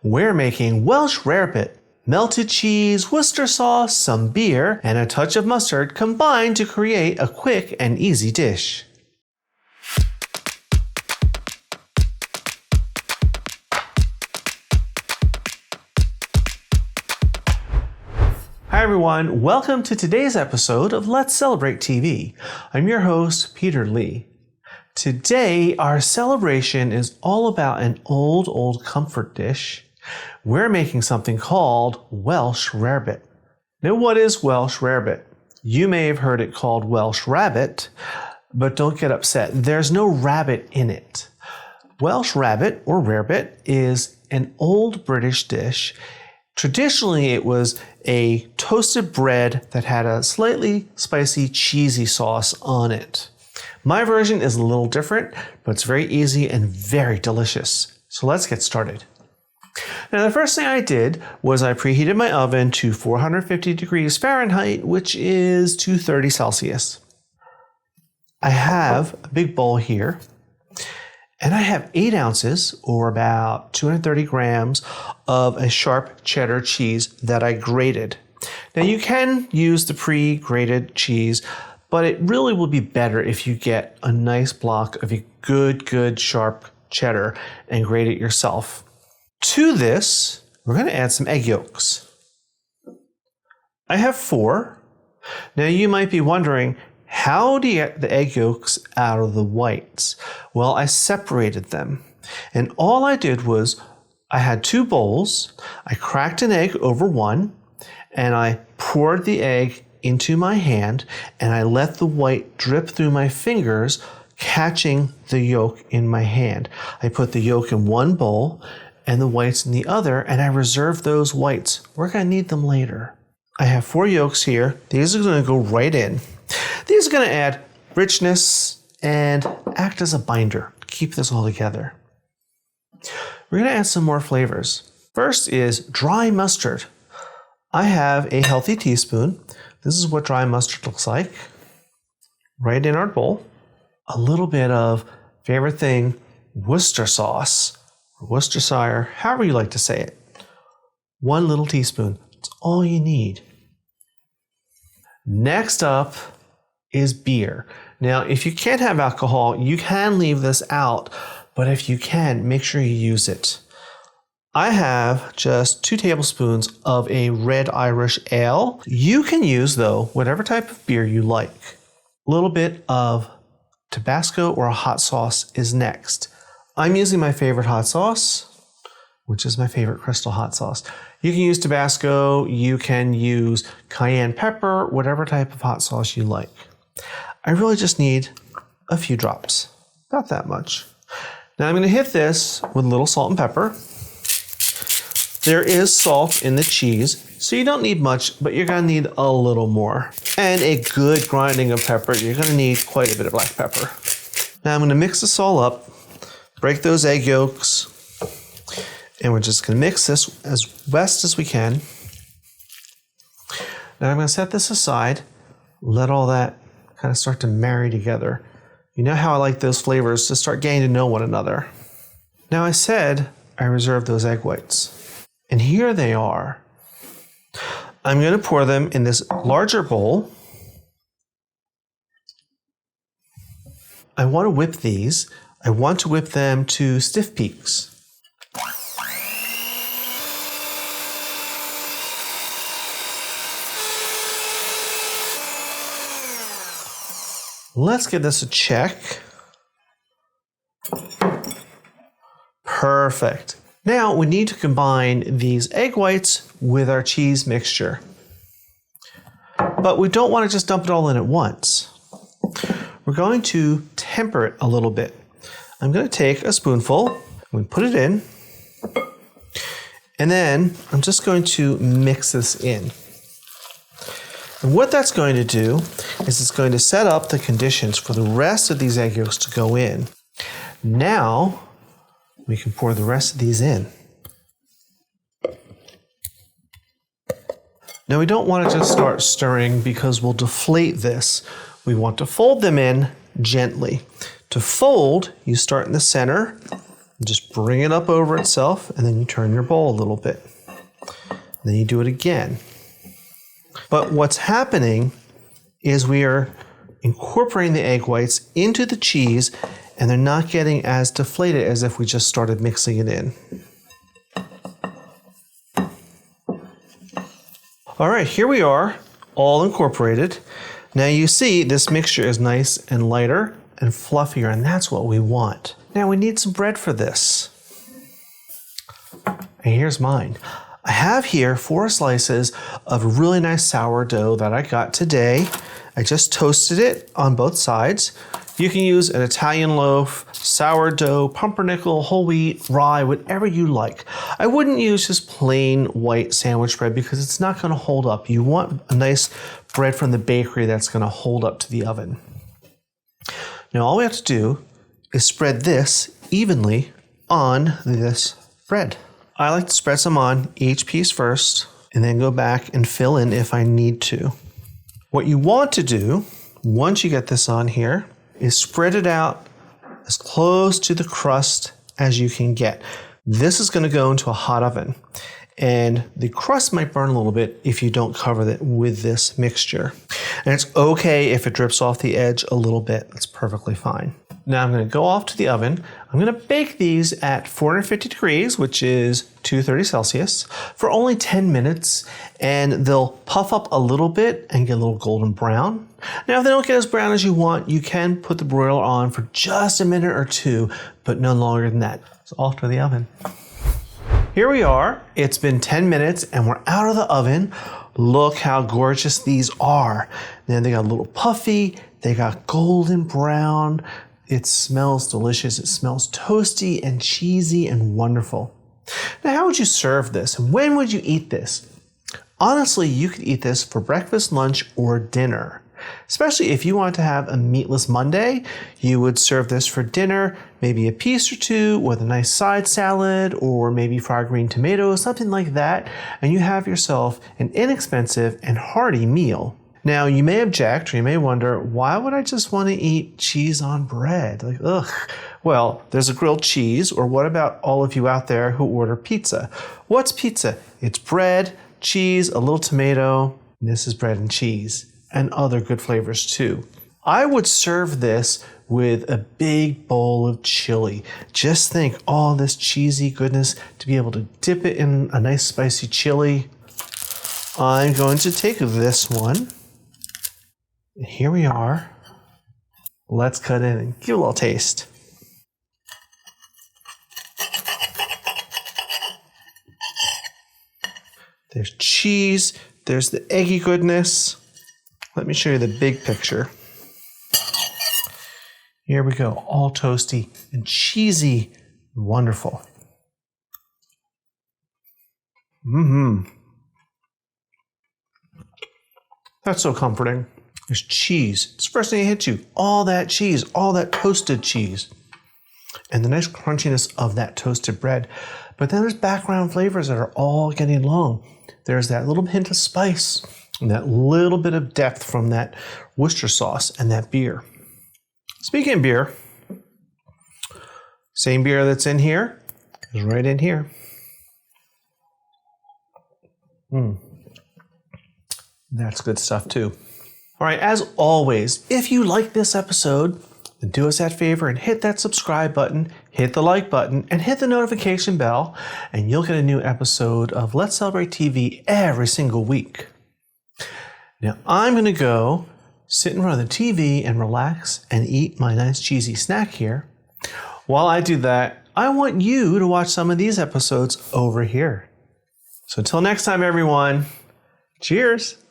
We're making Welsh Rarebit. Melted cheese, Worcester sauce, some beer, and a touch of mustard combined to create a quick and easy dish. Hi everyone, welcome to today's episode of Let's Celebrate TV. I'm your host, Peter Lee. Today, our celebration is all about an old comfort dish. We're making something called Welsh Rarebit. Now, what is Welsh Rarebit? You may have heard it called Welsh Rabbit, but don't get upset. There's no rabbit in it. Welsh Rarebit, or Rarebit, is an old British dish. Traditionally, it was a toasted bread that had a slightly spicy, cheesy sauce on it. My version is a little different, but it's very easy and very delicious. So let's get started. Now, the first thing I did was I preheated my oven to 450 degrees Fahrenheit, which is 230 Celsius. I have a big bowl here, and I have 8 ounces, or about 230 grams, of a sharp cheddar cheese that I grated. Now, you can use the pre-grated cheese, but it really will be better if you get a nice block of a good sharp cheddar and grate it yourself. To this, we're going to add some egg yolks. I have 4. Now you might be wondering, how do you get the egg yolks out of the whites? Well, I separated them. And all I did was, I had 2 bowls, I cracked an egg over one, and I poured the egg into my hand, and I let the white drip through my fingers, catching the yolk in my hand. I put the yolk in one bowl, and the whites in the other, and I reserve those whites. We're going to need them later. I have 4 yolks here. These are going to go right in. These are going to add richness and act as a binder. Keep this all together. We're going to add some more flavors. First is dry mustard. I have a healthy teaspoon. This is what dry mustard looks like. Right in our bowl. A little bit of favorite thing, Worcester sauce. Worcestershire, however you like to say it. 1 little teaspoon. It's all you need. Next up is beer. Now, if you can't have alcohol, you can leave this out, but if you can, make sure you use it. I have just 2 tablespoons of a red Irish ale. You can use, though, whatever type of beer you like. A little bit of Tabasco or a hot sauce is next. I'm using my favorite hot sauce, which is my favorite crystal hot sauce. You can use Tabasco, you can use cayenne pepper, whatever type of hot sauce you like. I really just need a few drops, not that much. Now I'm going to hit this with a little salt and pepper. There is salt in the cheese, so you don't need much, but you're going to need a little more. And a good grinding of pepper. You're going to need quite a bit of black pepper. Now I'm going to mix this all up. Break those egg yolks, and we're just going to mix this as best as we can. Now I'm going to set this aside, let all that kind of start to marry together. You know how I like those flavors to start getting to know one another. Now I said I reserved those egg whites, and here they are. I'm going to pour them in this larger bowl. I want to whip these. I want to whip them to stiff peaks. Let's give this a check. Perfect. Now we need to combine these egg whites with our cheese mixture. But we don't want to just dump it all in at once. We're going to temper it a little bit. I'm going to take a spoonful, I'm going to put it in, and then I'm just going to mix this in. And what that's going to do is it's going to set up the conditions for the rest of these egg yolks to go in. Now we can pour the rest of these in. Now we don't want to just start stirring because we'll deflate this. We want to fold them in gently. To fold, you start in the center, Just bring it up over itself, and then you turn your bowl a little bit. Then you do it again. But what's happening is we are incorporating the egg whites into the cheese, and they're not getting as deflated as if we just started mixing it in. All right, here we are, all incorporated. Now you see this mixture is nice and lighter and fluffier, and that's what we want. Now we need some bread for this. And here's mine. I have here 4 slices of really nice sourdough that I got today. I just toasted it on both sides. You can use an Italian loaf, sourdough, pumpernickel, whole wheat, rye, whatever you like. I wouldn't use just plain white sandwich bread because it's not going to hold up. You want a nice bread from the bakery that's going to hold up to the oven. Now all we have to do is spread this evenly on this bread. I like to spread some on each piece first and then go back and fill in if I need to. What you want to do, once you get this on here, is spread it out as close to the crust as you can get. This is going to go into a hot oven, and the crust might burn a little bit if you don't cover it with this mixture. And it's okay if it drips off the edge a little bit. That's perfectly fine. Now I'm going to go off to the oven. I'm going to bake these at 450 degrees, which is 230 Celsius, for only 10 minutes, and they'll puff up a little bit and get a little golden brown. Now, if they don't get as brown as you want, you can put the broiler on for just a minute or 2, but no longer than that. So off to the oven. Here we are. It's been 10 minutes and we're out of the oven. Look how gorgeous these are. Then they got a little puffy, they got golden brown. It smells delicious. It smells toasty and cheesy and wonderful. Now, how would you serve this? When would you eat this? Honestly, you could eat this for breakfast, lunch, or dinner. Especially if you want to have a meatless Monday, you would serve this for dinner, maybe a piece or 2 with a nice side salad, or maybe fried green tomatoes, something like that, and you have yourself an inexpensive and hearty meal. Now, you may object, or you may wonder, why would I just want to eat cheese on bread? Like, ugh. Well, there's a grilled cheese, or what about all of you out there who order pizza? What's pizza? It's bread, cheese, a little tomato, and this is bread and cheese, and other good flavors too. I would serve this with a big bowl of chili. Just think all this cheesy goodness to be able to dip it in a nice spicy chili. I'm going to take this one. Here we are. Let's cut in and give a little taste. There's cheese, there's the eggy goodness. Let me show you the big picture. Here we go, all toasty and cheesy, wonderful. That's so comforting. There's cheese. It's the first thing that hits you. All that cheese, all that toasted cheese. And the nice crunchiness of that toasted bread. But then there's background flavors that are all getting along. There's that little hint of spice and that little bit of depth from that Worcester sauce and that beer. Speaking of beer, same beer that's in here is right in here. That's good stuff too. All right, as always, if you like this episode, then do us that favor and hit that subscribe button, hit the like button, and hit the notification bell, and you'll get a new episode of Let's Celebrate TV every single week. Now, I'm going to go sit in front of the TV and relax and eat my nice cheesy snack here. While I do that, I want you to watch some of these episodes over here. So until next time, everyone, cheers.